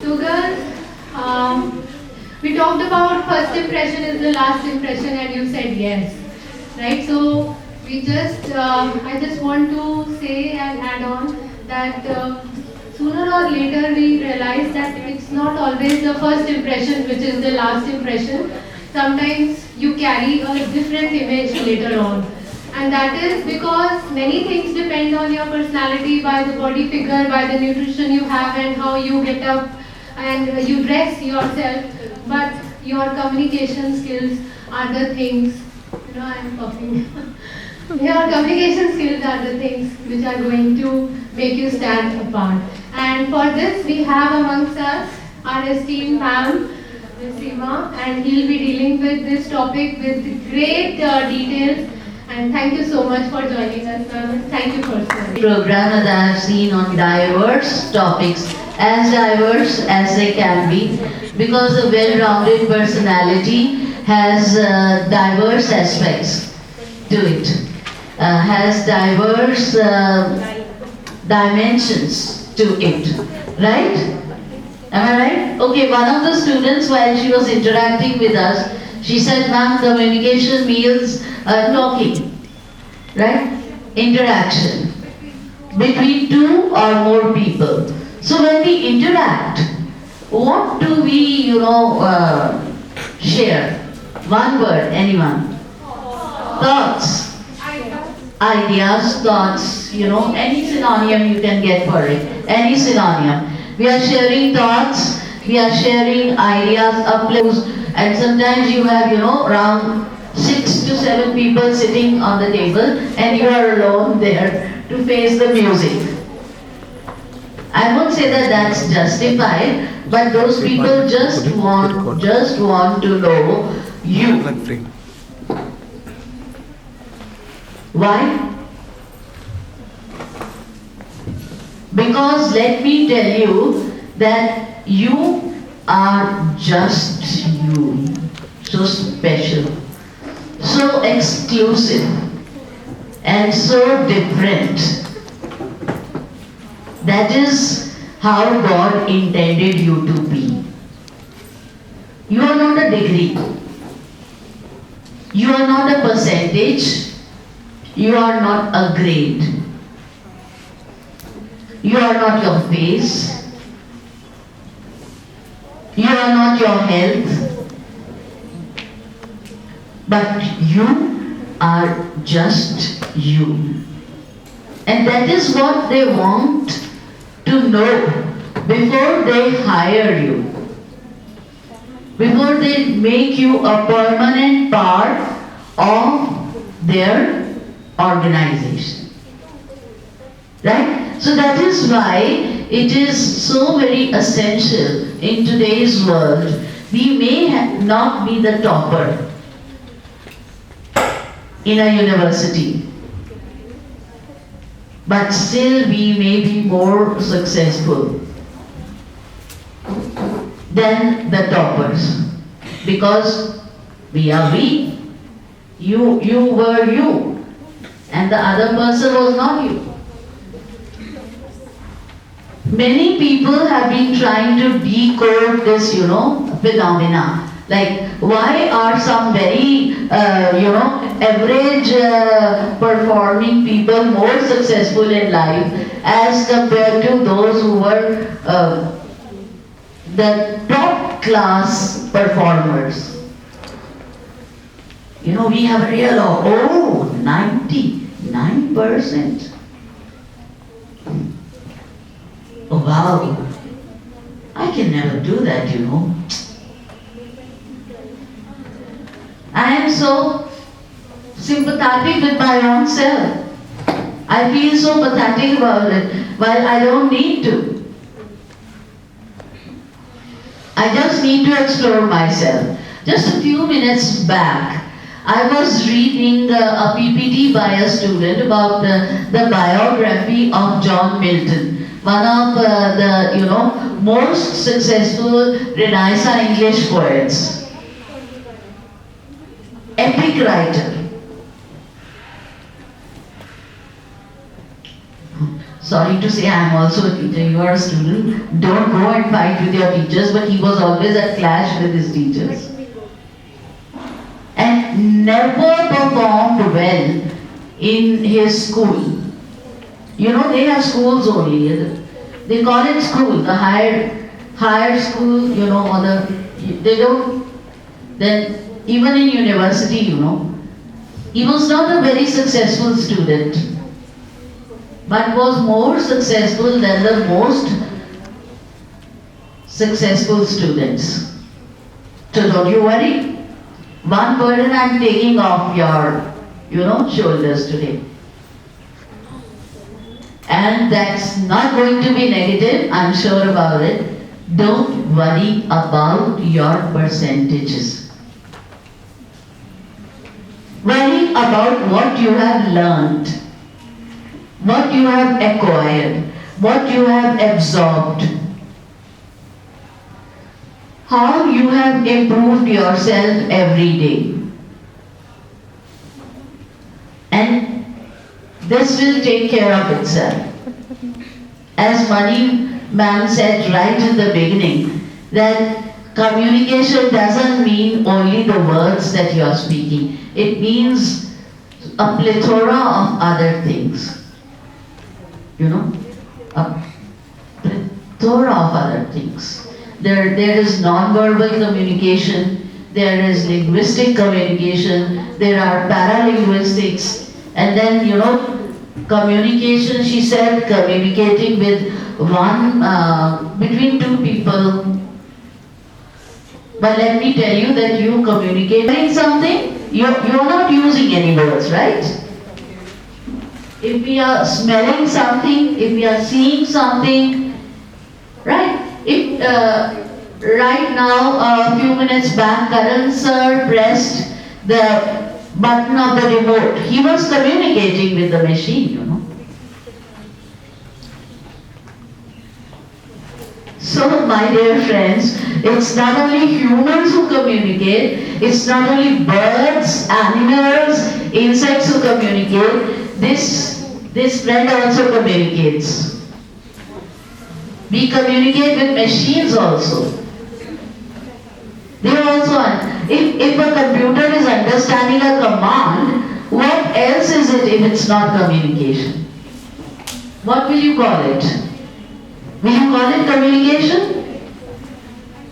So girls, we talked about first impression is the last impression and you said yes, right? So I just want to say and add on that sooner or later we realize that it's not always the first impression which is the last impression. Sometimes you carry a different image later on. And that is because many things depend on your personality, by the body figure, by the nutrition you have and how you get up and you dress yourself. But your communication skills are the things, I'm talking. Your communication skills are the things which are going to make you stand apart. And for this, we have amongst us our esteemed ma'am, Ms. Seema, and he'll be dealing with this topic with great details. And thank you so much for joining us, ma'am. Thank you personally. Program that I have seen on diverse topics, as diverse as they can be, because a well-rounded personality has diverse aspects to it, has diverse dimensions to it, right? Am I right? Okay, one of the students, while she was interacting with us, she said, ma'am, communication means talking, right? Interaction between two or more people. So when we interact, what do we, share? One word, anyone? Thoughts, ideas, thoughts, any synonym you can get for it, any synonym. We are sharing thoughts, we are sharing ideas, uplifts, and sometimes you have, around 6 to 7 people sitting on the table and you are alone there to face the music. I won't say that that's justified, but those people just want to know you. Why? Because let me tell you that you are just you. So special, so exclusive, and so different. That is how God intended you to be. You are not a degree. You are not a percentage. You are not a grade. You are not your face. You are not your health. But you are just you. And that is what they want to know before they hire you, before they make you a permanent part of their organization. Right? So that is why it is so very essential in today's world. We may not be the topper in a university, but still we may be more successful than the toppers, because we are we. You were you, and the other person was not you. Many people have been trying to decode this, phenomena. Like, why are some very, average performing people more successful in life as compared to those who were the top class performers? We have a real, 99%. Oh wow, I can never do that, I am so sympathetic with my own self. I feel so pathetic about it, while I don't need to. I just need to explore myself. Just a few minutes back, I was reading a PPT by a student about the biography of John Milton, one of the most successful Renaissance English poets. Epic writer. Sorry to say, I am also a teacher, you are a student. Don't go and fight with your teachers, but he was always at clash with his teachers. And never performed well in his school. You know, they have schools only. They call it school, the higher school, you know, or they don't, then even in university, you know, he was not a very successful student, but was more successful than the most successful students. So don't you worry. One burden I'm taking off your, shoulders today. And that's not going to be negative, I'm sure about it. Don't worry about your percentages. Worry about what you have learned, what you have acquired, what you have absorbed, how you have improved yourself every day. And this will take care of itself. As Mani ma'am said right in the beginning, that communication doesn't mean only the words that you are speaking. It means a plethora of other things. A plethora of other things. There is non-verbal communication, there is linguistic communication, there are paralinguistics, and then, communication, she said, communicating with between two people. But let me tell you that you communicate something, you're not using any words, right? If we are smelling something, if we are seeing something, right? If right now, a few minutes back, Karan sir pressed the button of the remote. He was communicating with the machine, So, my dear friends, it's not only humans who communicate, it's not only birds, animals, insects who communicate. This friend also communicates. We communicate with machines also. They also, if a computer is understanding a command, what else is it if it's not communication? What will you call it? Will you call it communication?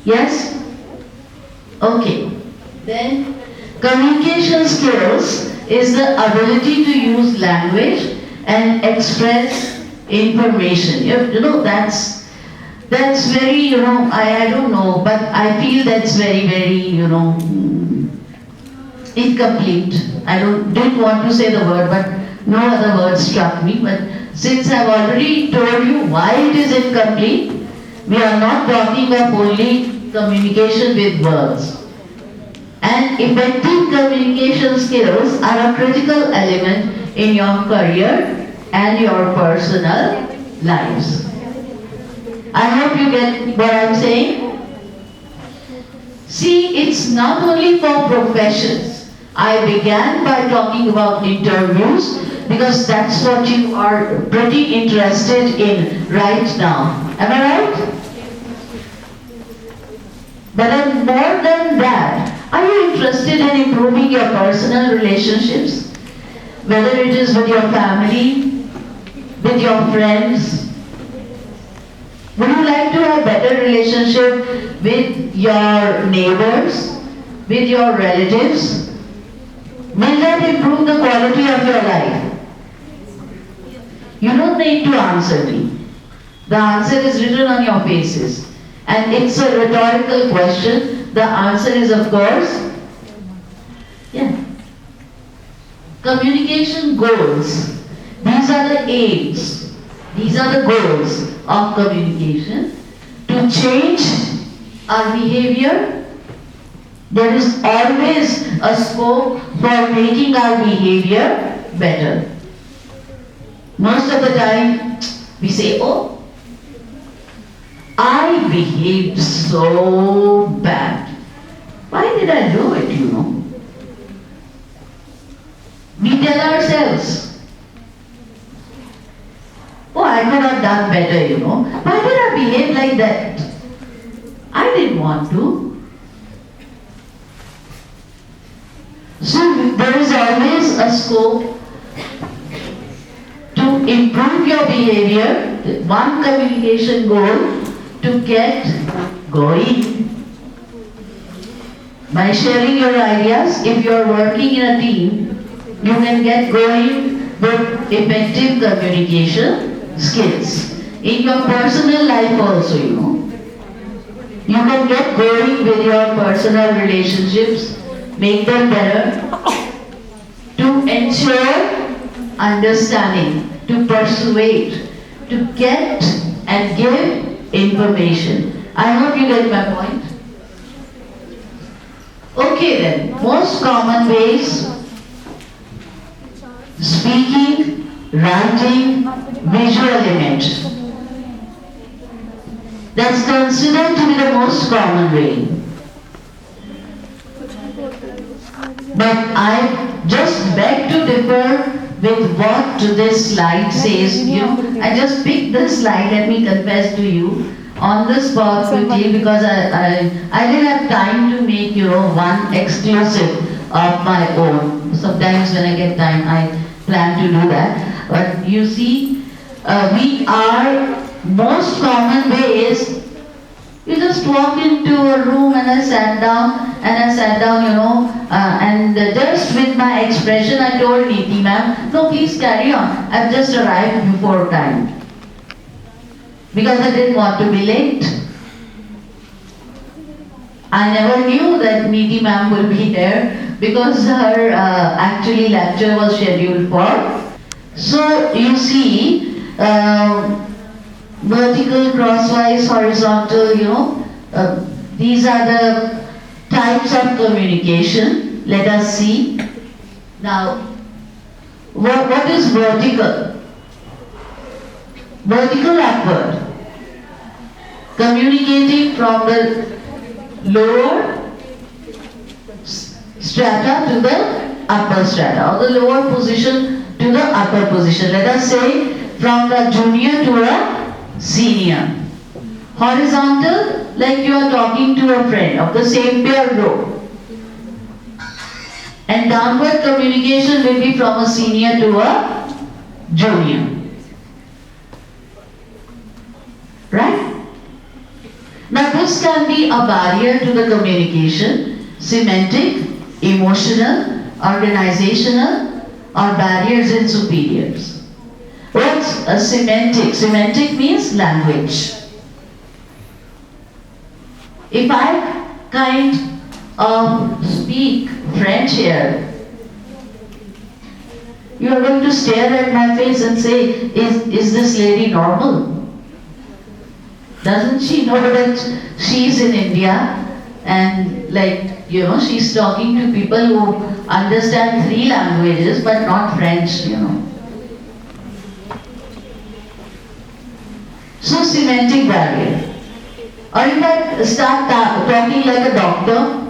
Yes? Okay. Then, communication skills is the ability to use language and express information. That's very, I don't know, but I feel that's very, very, incomplete. I didn't want to say the word, but no other word struck me. But since I've already told you why it is incomplete, we are not talking of only communication with words. And effective communication skills are a critical element in your career and your personal lives. I hope you get what I'm saying. See, it's not only for professions. I began by talking about interviews because that's what you are pretty interested in right now. Am I right? But then more than that, are you interested in improving your personal relationships? Whether it is with your family, with your friends. Would you like to have better relationship with your neighbors, with your relatives? Will that improve the quality of your life? You don't need to answer me. The answer is written on your faces. And it's a rhetorical question. The answer is, of course, yeah. Communication goals. These are the aims. These are the goals of communication. To change our behavior. There is always a scope for making our behavior better. Most of the time, we say, oh, I behaved so bad. Why did I do it, We tell ourselves, oh, I could have done better, Why did I behave like that? I didn't want to. So there is always a scope to improve your behavior, one communication goal to get going. By sharing your ideas, if you are working in a team, you can get going with effective communication skills. In your personal life also, you can get going with your personal relationships, make them better, to ensure understanding, to persuade, to get and give information. I hope you get my point. Okay then, most common ways: speaking, writing, visual image. That's considered to be the most common way. But I just beg to differ with what this slide says. I just picked this slide, let me confess to you, on the spot quickly, because I didn't have time to make one exclusive of my own. Sometimes when I get time I plan to do that. But you see, most common way is you just walk into a room and I sat down, and just with my expression I told Neeti ma'am, no, please carry on, I've just arrived before time. Because I didn't want to be late. I never knew that Neeti ma'am will be there because her actually lecture was scheduled for. So you see, vertical, crosswise, horizontal, these are the types of communication. Let us see. Now, what is vertical? Vertical upward. Communicating from the lower strata to the upper strata, or the lower position to the upper position. Let us say from the junior to a senior. Horizontal, like you are talking to a friend of the same peer group. And downward communication will be from a senior to a junior. Right? Now this can be a barrier to the communication: semantic, emotional, organizational, or barriers in superiors. What's a semantic? Semantic means language. If I kind of speak French here, you are going to stare at my face and say, is this lady normal? Doesn't she know that she's in India and she's talking to people who understand 3 languages but not French, So semantic barrier. Or if I start talking like a doctor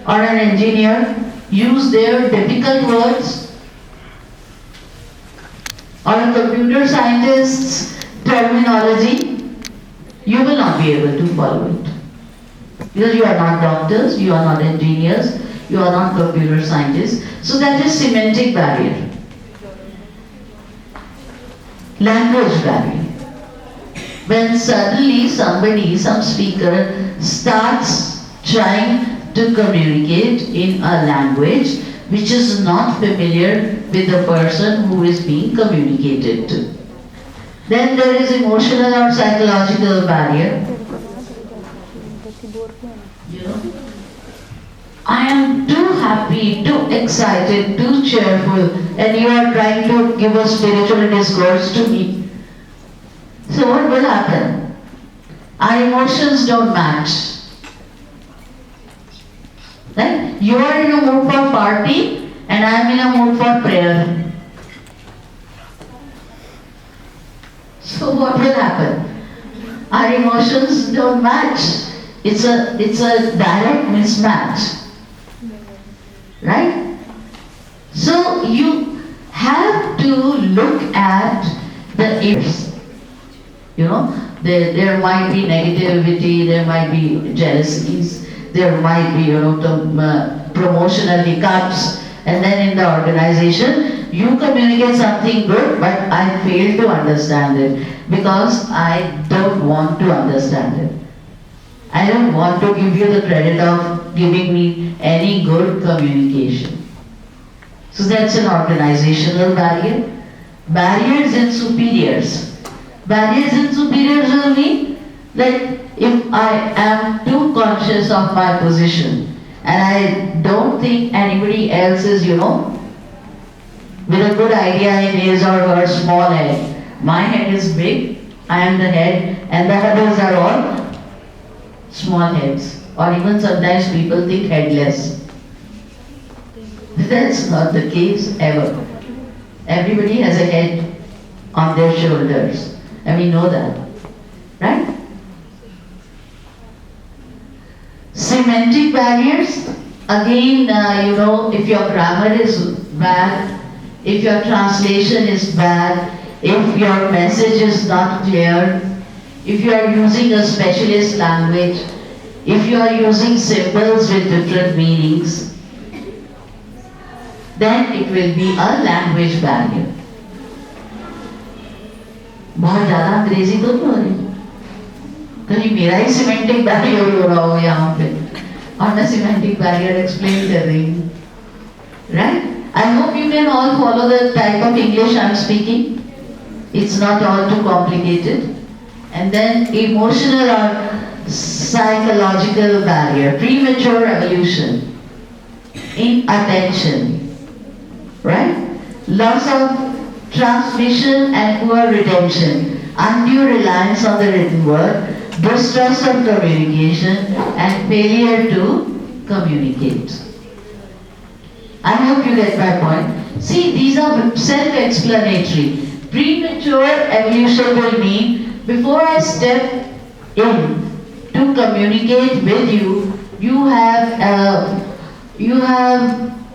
or an engineer, use their difficult words, or a computer scientist's terminology, you will not be able to follow it. Because you are not doctors, you are not engineers, you are not computer scientists. So that is semantic barrier. Language barrier. When suddenly some speaker starts trying to communicate in a language which is not familiar with the person who is being communicated to. Then there is emotional or psychological barrier. I am too happy, too excited, too cheerful, and you are trying to give a spiritual discourse to me. So what will happen? Our emotions don't match. Right? You are in a mood for party and I am in a mood for prayer. So what will happen? Our emotions don't match. It's a direct mismatch. Right? So you have to look at the ifs. You know, there might be negativity, there might be jealousies, there might be, some promotional hiccups, and then in the organization, you communicate something good, but I fail to understand it because I don't want to understand it. I don't want to give you the credit of giving me any good communication. So that's an organizational barrier. Barriers in superiors. Barriers in superiors will mean that if I am too conscious of my position and I don't think anybody else is, with a good idea in his or her small head. My head is big, I am the head, and the others are all small heads. Or even sometimes people think headless. That's not the case ever. Everybody has a head on their shoulders, and we know that, right? Semantic barriers, again, if your grammar is bad, if your translation is bad, if your message is not clear, if you are using a specialist language, if you are using symbols with different meanings, then it will be a language barrier. बहुत ज़्यादा अंग्रेजी तो नहीं हो रही, कहीं मेरा ही semantic barrier हो रहा हो यहाँ पे, और मैं semantic barrier explain कर रही हूँ, right? I hope you can all follow the type of English I am speaking. It's not all too complicated. And then emotional or psychological barrier, premature evolution, inattention, right? Loss of transmission and poor retention, undue reliance on the written word, distrust of communication, and failure to communicate. I hope you get my point. See, these are self-explanatory. Premature evolution will mean before I step in to communicate with you, you have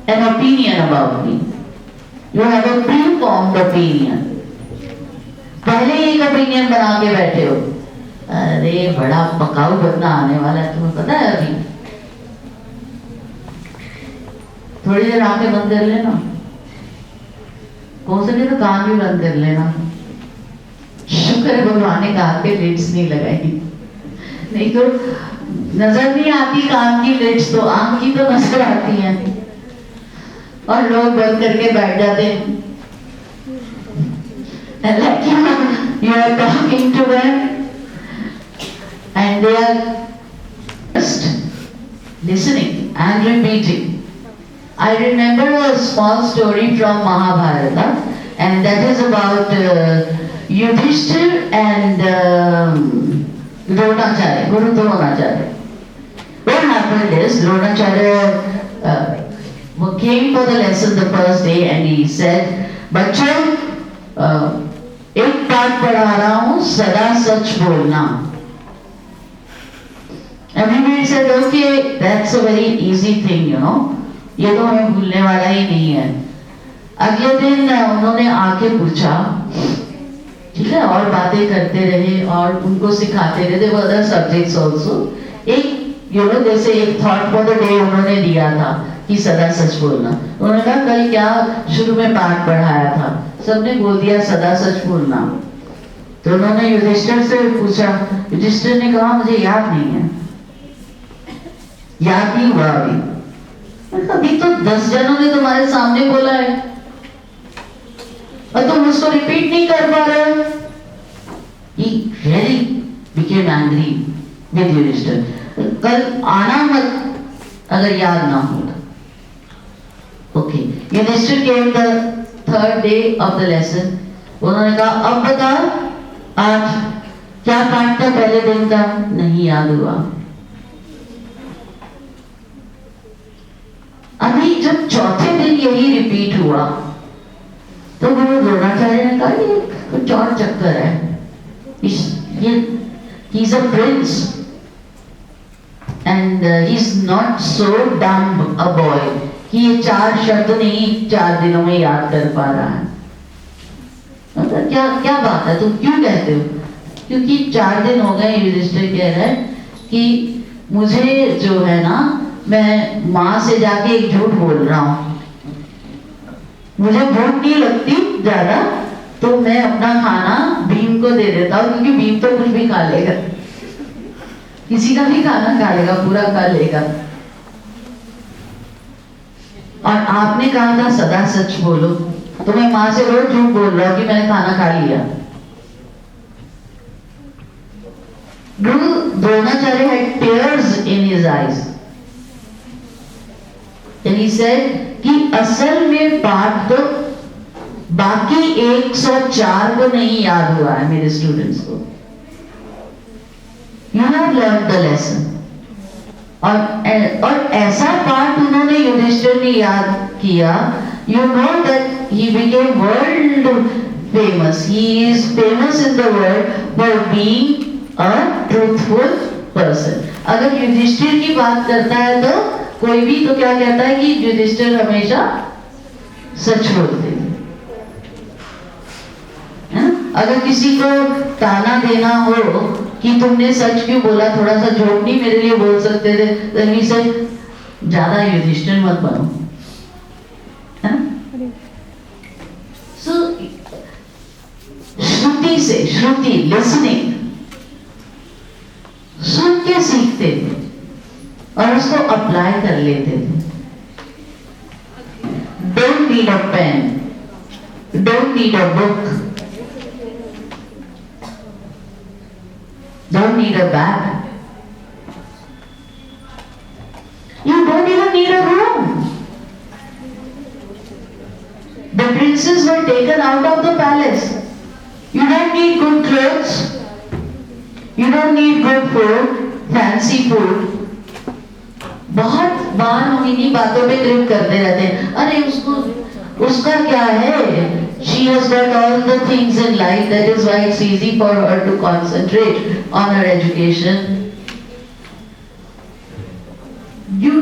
an opinion about me. You have a pre-formed opinion. पहले ही एक opinion बना के बैठे हो. अरे बड़ा पकाऊ बंदा आने वाला है, तुम्हें पता है अभी? थोड़ी देर आंखें बंद कर लेना, हो सके तो कान भी बंद कर लेना. शुक्र है भगवान ने कान पे लिड्स नहीं लगाई, नहीं तो नजर नहीं आती कान की लिड्स, तो आंख की तो नजर आती है, और लोग बंद करके बैठ जाते हैं. And like you are talking to them, and they are just listening and repeating. I remember a small story from Mahabharata, and that is about Yudhishthir and Dronacharya, Guru Dronacharya. What happened is, Dronacharya came for the lesson the first day and he said, बच्चों, एक बात पढ़ा रहा हूँ, सदा सच बोलना. Everybody said, okay, that's a very easy thing, ये तो हमें भूलने वाला ही नहीं है. अगले दिन उन्होंने आके पूछा, ठीक है, और बातें करते रहे और उनको सिखाते रहे. There were other subjects also. एक जैसे एक थॉट फॉर द डे उन्होंने दिया था कि सदा सच बोलना. उन्होंने कहा कल क्या शुरू में पाठ पढ़ाया था, सबने बोल दिया सदा सच बोलना. तो उन्होंने युधिष्ठिर से पूछा, युधिष्ठिर ने कहा मुझे याद नहीं है. याद नहीं हुआ अभी तो 10 जनों ने तुम्हारे सामने बोला है और तुम उसको रिपीट नहीं कर पा रहे हो. He really became angry with Yudhishthir. कल आना मत अगर याद ना हो. Okay, Yudhishthir came the third day of the lesson. उन्होंने कहा अब बता आज क्या पाठ था पहले दिन का. नहीं याद हुआ. अभी जब चौथे दिन यही रिपीट हुआ तो गुरु द्रोणाचार्य ने कहा ये कुछ और चक्कर है. He's a prince and he's not so dumb a boy कि ये 4 शब्द नहीं 4 दिनों में याद कर पा रहा है. मतलब क्या क्या बात है, तुम क्यों कहते हो? क्योंकि 4 दिन हो गए युधिष्ठिर कह रहे हैं कि मुझे जो है ना, मैं माँ से जाके एक झूठ बोल रहा हूँ, मुझे भूख नहीं लगती ज्यादा, तो मैं अपना खाना भीम को दे देता हूँ, क्योंकि भीम तो कुछ भी खा लेगा, किसी का भी खाना खा लेगा, पूरा खा लेगा। और आपने कहा था सदा सच बोलो, तो मैं माँ से रोज झूठ बोल रहा हूँ कि मैंने खाना खा लिया। Dronacharya had tears in his eyes. And he said कि असल में बात तो बाकी 104 को नहीं याद हुआ है मेरे स्टूडेंट्स को। You have learned the lesson. और ऐसा पाठ उन्होंने युधिष्ठिर ने याद किया, you know that he became world famous. He is famous in the world for being a truthful person. अगर युधिष्ठिर की बात करता है तो कोई भी तो क्या कहता है कि युधिष्ठिर हमेशा सच बोलते हैं। अगर किसी को ताना देना हो कि तुमने सच क्यों बोला, थोड़ा सा झूठ नहीं मेरे लिए बोल सकते थे, तभी से ज्यादा युधिष्ठिर मत बनो, है ना। सो श्रुति से, श्रुति लिसनिंग, सुन के सीखते थे और उसको अप्लाई कर लेते थे। Don't need a pen, don't need a book, don't need a bag. You don't even need a room. The princes were taken out of the palace. You don't need good clothes. You don't need good food, fancy food. बहुत बार हम इन्हीं बातों पे trip करते रहते हैं। अरे उसका क्या है? She has got all the things in life, that is why it's easy for her to concentrate on her education. You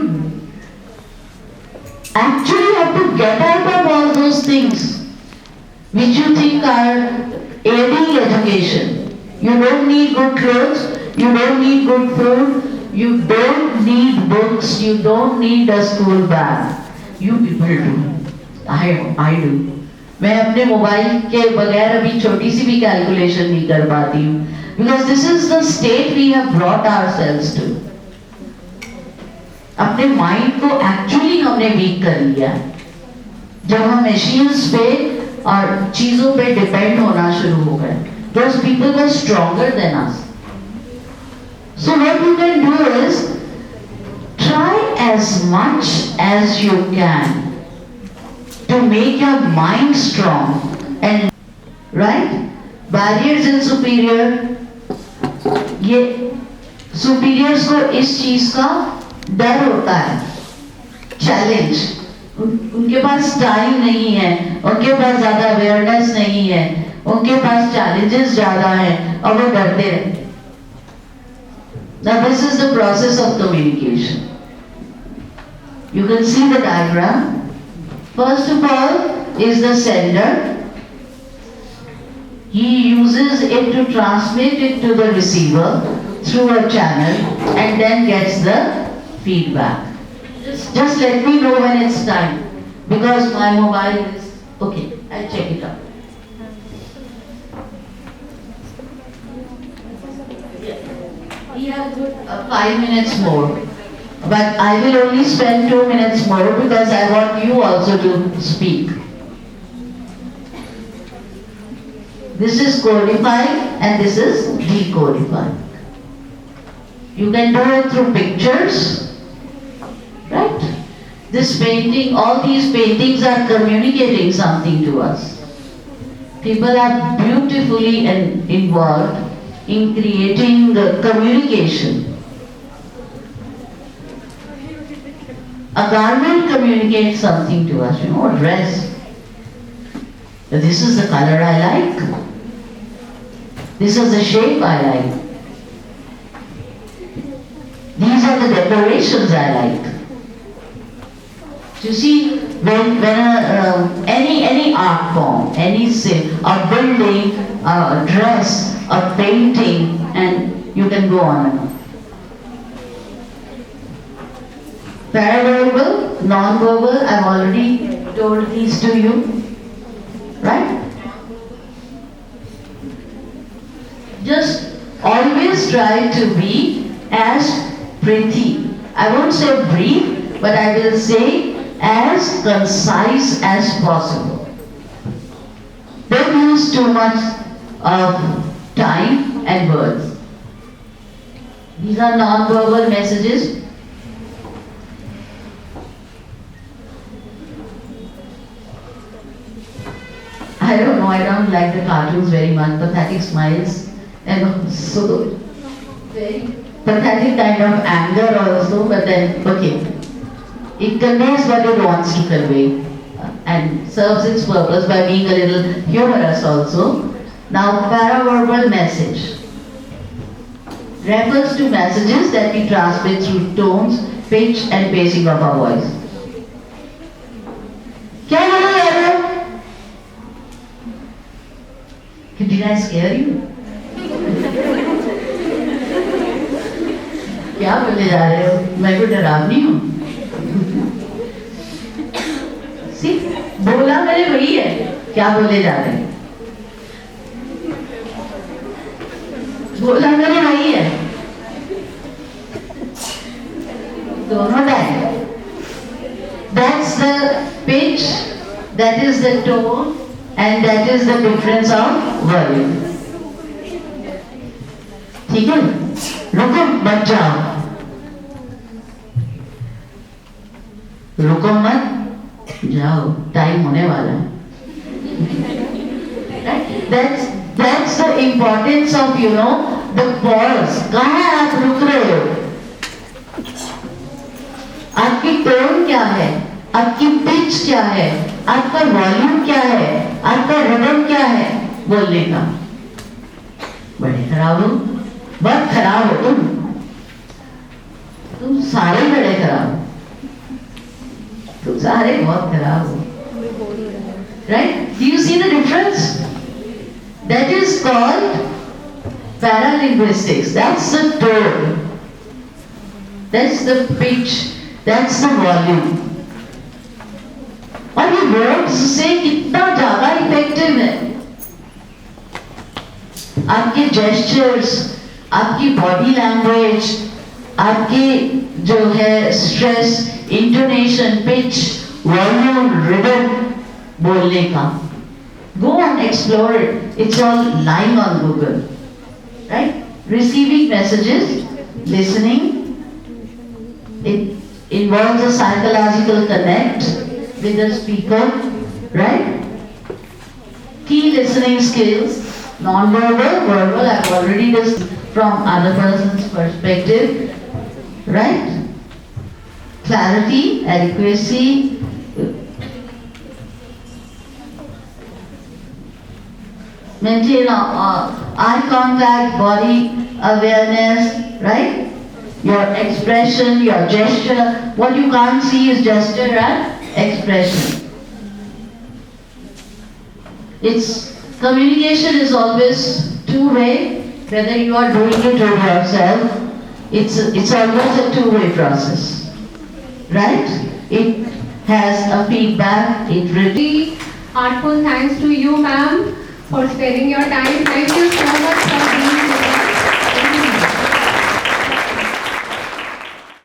actually have to get out of all those things which you think are aiding education. You don't need good clothes, you don't need good food, you don't need books, you don't need a school bag. You people do. I do. मैं अपने mobile के बगैर अभी छोटी सी भी calculation नहीं कर पाती हूँ, because this is the state we have brought ourselves to. अपने माइंड को एक्चुअली हमने वीक कर लिया जब हम मशीन्स पे और चीजों पे डिपेंड होना शुरू हो गए। Those people were stronger than us. So what you can do is try as much as you can to make your mind strong and right barriers in superior, ये superiors को इस चीज का डर होता है, चैलेंज, उनके पास टाइम नहीं है, उनके पास ज्यादा अवेयरनेस नहीं है, उनके पास चैलेंजेस ज्यादा हैं और वो डरते हैं। Now this is the process of communication. You can see the diagram. First of all is the sender. He uses it to transmit it to the receiver through a channel and then gets the feedback. Just let me know when it's time, because my mobile is okay. I'll check it out. We have 5 minutes more. But I will only spend 2 minutes more because I want you also to speak. This is codifying and this is decodifying. You can do it through pictures, right? This painting, all these paintings are communicating something to us. People are beautifully involved in creating communication. A garment communicates something to us, a dress. This is the color I like. This is the shape I like. These are the decorations I like. You see, when any art form, a building, a dress, a painting, and you can go on and on. Paraverbal, non-verbal, I've already told these to you, right? Just always try to be as pretty. I won't say brief, but I will say as concise as possible. Don't use too much of time and words. These are non-verbal messages. I don't know, I don't like the cartoons very much, pathetic smiles and so very pathetic kind of anger also, but then, okay. It conveys what it wants to convey and serves its purpose by being a little humorous also. Now, paraverbal message refers to messages that we transmit through tones, pitch and pacing of our voice. क्या बोला यार? Did I scare you? क्या बोले जा रहे हो? मैं कोई डरावनी हूँ? See, बोला मैंने वही है, क्या बोले जा रहे हैं? बोला मैंने वही है, दोनों time. That's the pitch, that is the tone, and that is the difference of volume. ठीक है? रुको मत जाओ, रुको मत जाओ, टाइम होने वाला है. That's the importance of, you know, the pause. कहाँ आप रुक रहे हो? आपकी टोन क्या है? आपकी पिच क्या है? आपका वॉल्यूम क्या है? आपका रिदम क्या है बोलने का? बड़े खराब हो, बहुत खराब हो तुम सारे बड़े खराब हो, तुम सारे बहुत खराब हो. Right? Do you see the difference? That is called paralinguistics. That's the tone. That's the pitch. That's the volume. और ये वर्ड्स से कितना ज्यादा इफेक्टिव है. आपके जेस्चर्स, आपकी बॉडी लैंग्वेज, आपके जो है stress, intonation, pitch, volume, rhythm बोलने का. Go and explore it. It's all lying on Google. Right? Receiving messages, listening. It involves a psychological connect with the speaker. Right? Key listening skills. Non-verbal, verbal, I've already discussed from other person's perspective. Right? Clarity, adequacy, maintain eye contact, body awareness, right? Your expression, your gesture. What you can't see is gesture and expression. It's communication is always two-way. Whether you are doing it with yourself, it's always a two-way process, right? It has a feedback. It really. Heartfelt thanks to you, ma'am, for sparing your time. Thank you so much for being